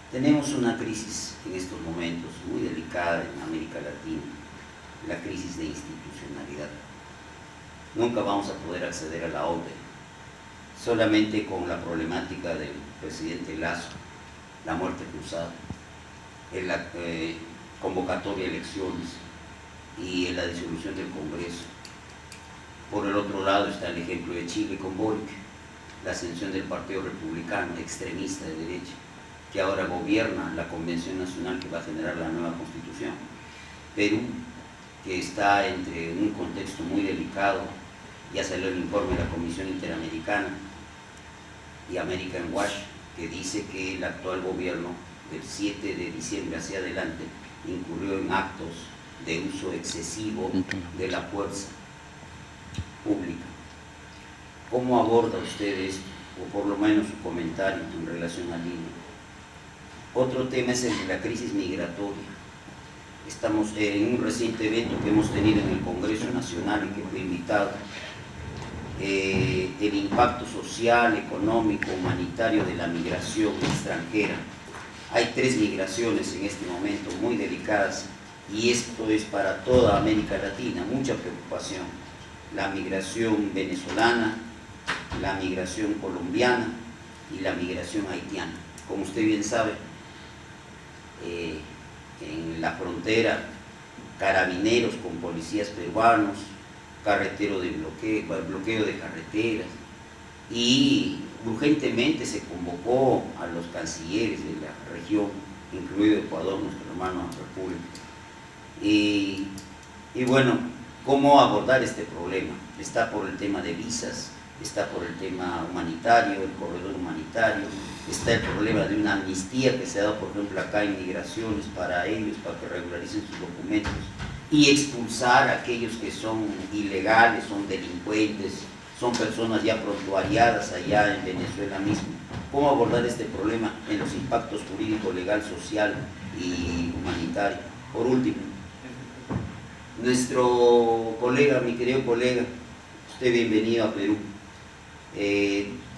Speaker 3: Tenemos una crisis en estos momentos muy delicada en América Latina, la crisis de institucionalidad. Nunca vamos a poder acceder a la OTAN, solamente con la problemática del presidente Lasso, la muerte cruzada, en la convocatoria a elecciones y en la disolución del Congreso. Por el otro lado está el ejemplo de Chile con Boric, la ascensión del Partido Republicano, extremista de derecha, que ahora gobierna la Convención Nacional que va a generar la nueva Constitución. Perú, que está entre un contexto muy delicado, ya salió el informe de la Comisión Interamericana y American Watch, que dice que el actual gobierno del 7 de diciembre hacia adelante incurrió en actos de uso excesivo de la fuerza pública. ¿Cómo aborda usted esto? O por lo menos su comentario en relación al libro. Otro tema es el de la crisis migratoria. Estamos en un reciente evento que hemos tenido en el Congreso Nacional y que fue invitado. El impacto social, económico, humanitario de la migración extranjera. Hay 3 migraciones en este momento muy delicadas y esto es para toda América Latina, mucha preocupación. La migración venezolana, la migración colombiana y la migración haitiana. Como usted bien sabe, en la frontera, carabineros con policías peruanos, carretero de bloqueo de carreteras, y urgentemente se convocó a los cancilleres de la región, incluido Ecuador, nuestro hermano República. Y bueno, ¿cómo abordar este problema? Está por el tema de visas, está por el tema humanitario, el corredor humanitario, está el problema de una amnistía que se ha dado, por ejemplo, acá en migraciones para ellos, para que regularicen sus documentos, y expulsar a aquellos que son ilegales, son delincuentes, son personas ya prontuariadas allá en Venezuela mismo. ¿Cómo abordar este problema en los impactos jurídico, legal, social y humanitario? Por último, nuestro colega, mi querido colega, usted bienvenido a Perú.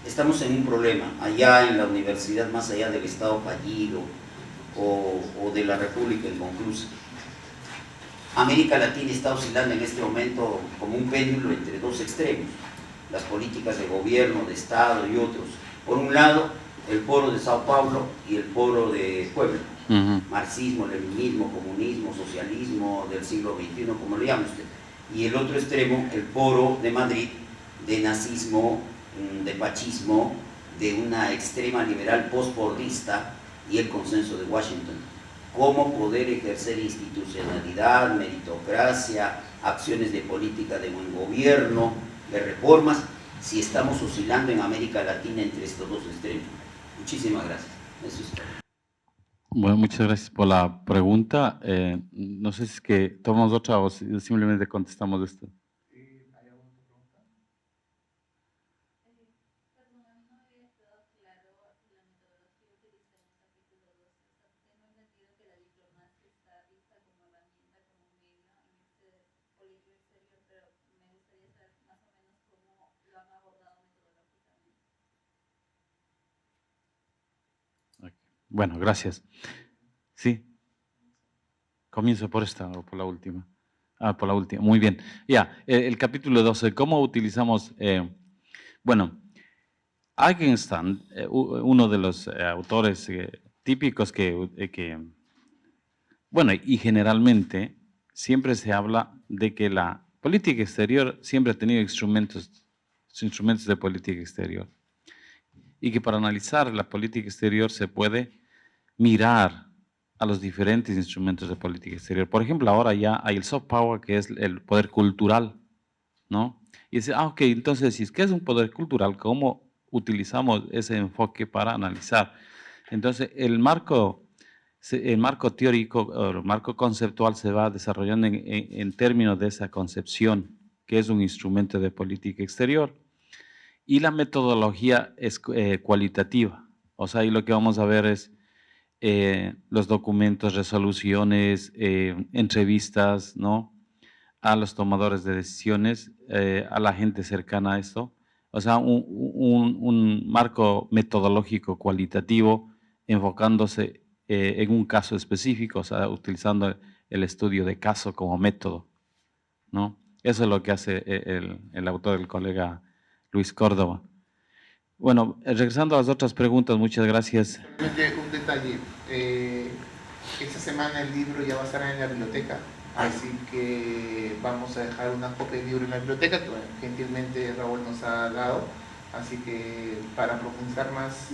Speaker 3: Estamos en un problema, allá en la universidad, más allá del Estado fallido o de la República inconclusa. América Latina está oscilando en este momento como un péndulo entre 2 extremos, las políticas de gobierno, de Estado y otros. Por un lado, el foro de Sao Paulo y el foro de Puebla. Marxismo, leninismo, comunismo, socialismo del siglo XXI, como lo llama usted. Y el otro extremo, el foro de Madrid, de nazismo, de fascismo, de una extrema liberal postfordista y el consenso de Washington. Cómo poder ejercer institucionalidad, meritocracia, acciones de política de buen gobierno, de reformas, si estamos oscilando en América Latina entre estos 2 extremos. Muchísimas gracias. Eso es todo.
Speaker 2: Bueno, muchas gracias por la pregunta. No sé si es que tomamos otra o simplemente contestamos esto. Bueno, gracias. Sí. Comienzo por esta o por la última. Por la última. Muy bien. Ya, el capítulo 12. ¿Cómo utilizamos? Bueno, Wittgenstein, uno de los autores típicos bueno, y generalmente siempre se habla de que la política exterior siempre ha tenido instrumentos de política exterior. Y que para analizar la política exterior se puede mirar a los diferentes instrumentos de política exterior. Por ejemplo, ahora ya hay el soft power, que es el poder cultural, ¿no? Y dice, ok, entonces, si es que es un poder cultural, ¿cómo utilizamos ese enfoque para analizar? Entonces, el marco teórico, o el marco conceptual se va desarrollando en términos de esa concepción, que es un instrumento de política exterior. Y la metodología es cualitativa. O sea, ahí lo que vamos a ver es los documentos, resoluciones, entrevistas, ¿no? A los tomadores de decisiones, a la gente cercana a esto. O sea, un marco metodológico cualitativo enfocándose en un caso específico, o sea, utilizando el estudio de caso como método, ¿no? Eso es lo que hace el autor, el colega Luis Córdoba. Bueno, regresando a las otras preguntas, muchas gracias.
Speaker 1: Solamente un detalle. Esta semana el libro ya va a estar en la biblioteca, así que vamos a dejar una copia del libro en la biblioteca que gentilmente Raúl nos ha dado. Así que para profundizar más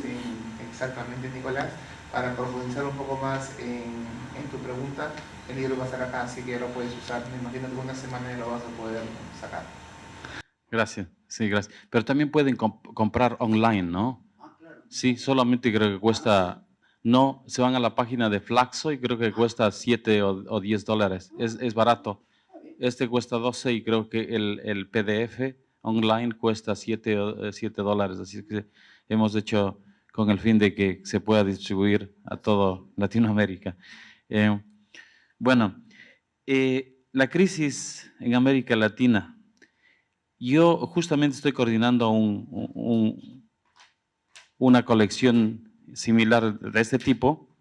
Speaker 1: exactamente, Nicolás, para profundizar un poco más en tu pregunta, el libro va a estar acá, así que ya lo puedes usar. Me imagino que una semana ya lo vas a poder sacar.
Speaker 2: Gracias, sí, gracias. Pero también pueden comprar online, ¿no? Sí, solamente creo que cuesta, no, se van a la página de Flaxo y creo que cuesta 7 o 10 dólares. Es barato. Este cuesta 12 y creo que el PDF online cuesta 7 dólares. Así que hemos hecho con el fin de que se pueda distribuir a todo Latinoamérica. Bueno, La crisis en América Latina. Yo justamente estoy coordinando una colección similar de este tipo,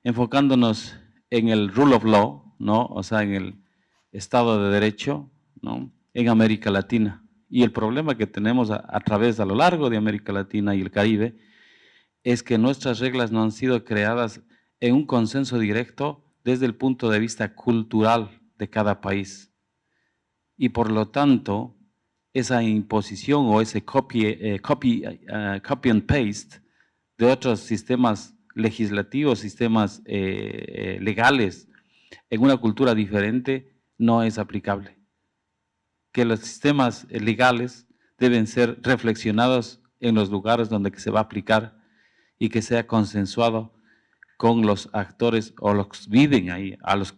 Speaker 2: enfocándonos en el rule of law, ¿no? O sea, en el Estado de Derecho, ¿no? En América Latina. Y el problema que tenemos a través, a lo largo de América Latina y el Caribe, es que nuestras reglas no han sido creadas en un consenso directo desde el punto de vista cultural de cada país. Y por lo tanto, esa imposición o ese copy and paste de otros sistemas legislativos, sistemas legales, en una cultura diferente, no es aplicable. Que los sistemas legales deben ser reflexionados en los lugares donde se va a aplicar y que sea consensuado con los actores o los que viven ahí, a los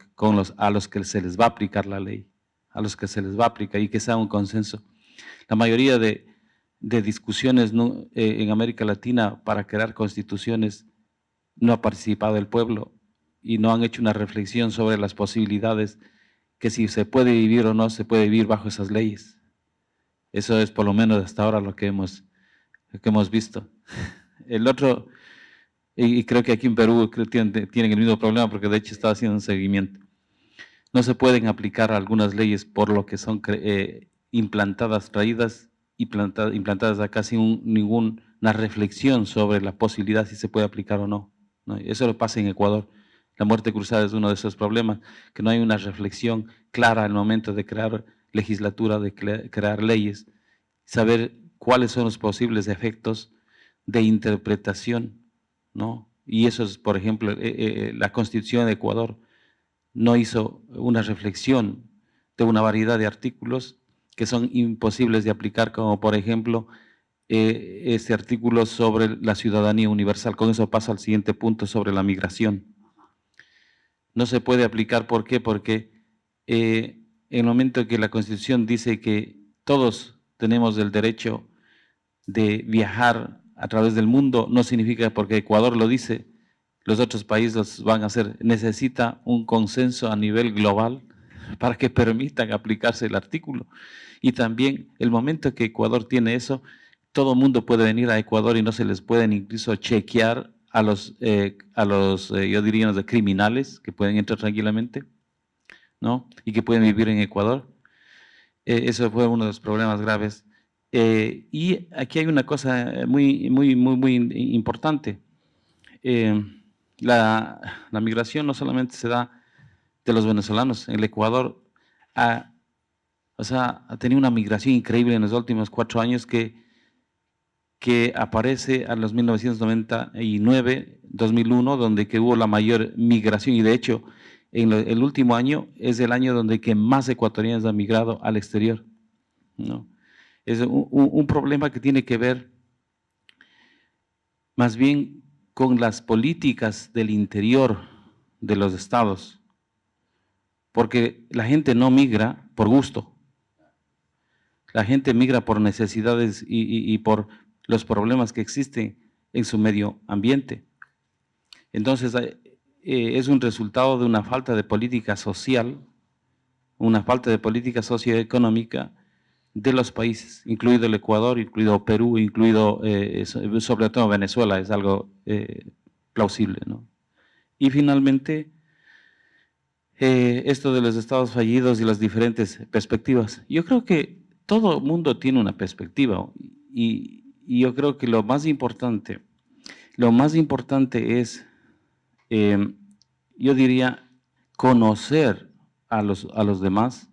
Speaker 2: que se les va a aplicar la ley, a los que se les va a aplicar y que sea un consenso. La mayoría de discusiones en América Latina para crear constituciones no ha participado el pueblo y no han hecho una reflexión sobre las posibilidades que si se puede vivir o no se puede vivir bajo esas leyes. Eso es por lo menos hasta ahora lo que hemos visto. El otro, y creo que aquí en Perú tienen el mismo problema porque de hecho estaba haciendo un seguimiento. No se pueden aplicar algunas leyes por lo que son implantadas, traídas y implantadas acá sin ninguna reflexión sobre la posibilidad si se puede aplicar o no, ¿no? Eso lo pasa en Ecuador. La muerte cruzada es uno de esos problemas, que no hay una reflexión clara al momento de crear legislatura, de crear leyes, saber cuáles son los posibles efectos de interpretación, ¿no? Y eso es, por ejemplo, la Constitución de Ecuador no hizo una reflexión de una variedad de artículos que son imposibles de aplicar, como por ejemplo este artículo sobre la ciudadanía universal. Con eso paso al siguiente punto sobre la migración. No se puede aplicar, ¿por qué? Porque en el momento que la Constitución dice que todos tenemos el derecho de viajar a través del mundo, no significa porque Ecuador lo dice, los otros países van a hacer. Necesita un consenso a nivel global para que permitan aplicarse el artículo. Y también el momento que Ecuador tiene eso, todo el mundo puede venir a Ecuador y no se les pueden incluso chequear a los yo diría, de criminales que pueden entrar tranquilamente, ¿no? Y que pueden vivir en Ecuador. Eso fue uno de los problemas graves. Y aquí hay una cosa muy importante. La migración no solamente se da de los venezolanos. El Ecuador ha tenido una migración increíble en los últimos 4 años que aparece a los 1999, 2001, donde que hubo la mayor migración, y de hecho en el último año es el año donde que más ecuatorianos han migrado al exterior, ¿no? Es un problema que tiene que ver más bien con las políticas del interior de los estados, porque la gente no migra por gusto, la gente migra por necesidades y por los problemas que existen en su medio ambiente. Entonces, es un resultado de una falta de política social, una falta de política socioeconómica de los países, incluido el Ecuador, incluido Perú, incluido sobre todo Venezuela, es algo plausible, ¿no? Y finalmente, esto de los estados fallidos y las diferentes perspectivas. Yo creo que todo mundo tiene una perspectiva y yo creo que lo más importante es, yo diría, conocer a los demás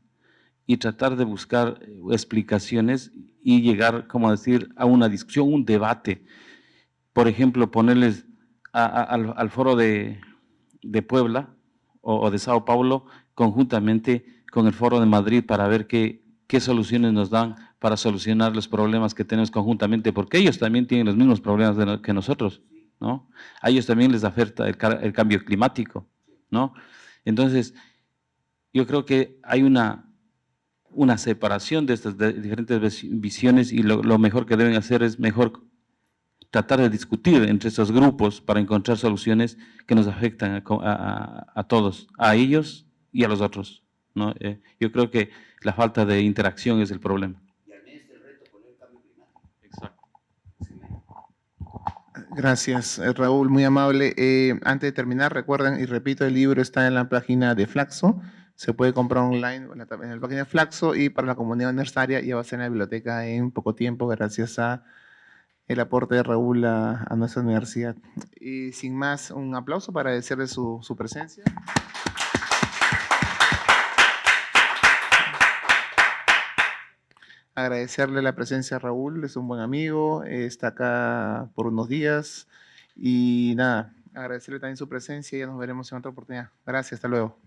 Speaker 2: y tratar de buscar explicaciones y llegar, como decir, a una discusión, un debate. Por ejemplo, ponerles al foro de Puebla o de Sao Paulo conjuntamente con el foro de Madrid para ver qué soluciones nos dan para solucionar los problemas que tenemos conjuntamente, porque ellos también tienen los mismos problemas que nosotros, ¿no? A ellos también les afecta el cambio climático, ¿no? Entonces, yo creo que hay una separación de estas diferentes visiones y lo mejor que deben hacer es mejor tratar de discutir entre estos grupos para encontrar soluciones que nos afectan a todos, a ellos y a los otros. ¿no? Yo creo que la falta de interacción es el problema.
Speaker 3: Y al menos el reto con el cambio climático.
Speaker 2: Exacto.
Speaker 1: Gracias, Raúl, muy amable. Antes de terminar, recuerden, y repito, el libro está en la página de Flaxo. Se puede comprar online en la página de Flaxo, y para la comunidad universitaria ya va a ser en la biblioteca en poco tiempo, gracias a el aporte de Raúl a nuestra universidad. Y sin más, un aplauso para agradecerle su presencia. Agradecerle la presencia a Raúl, es un buen amigo, está acá por unos días. Y nada, agradecerle también su presencia y ya nos veremos en otra oportunidad. Gracias, hasta luego.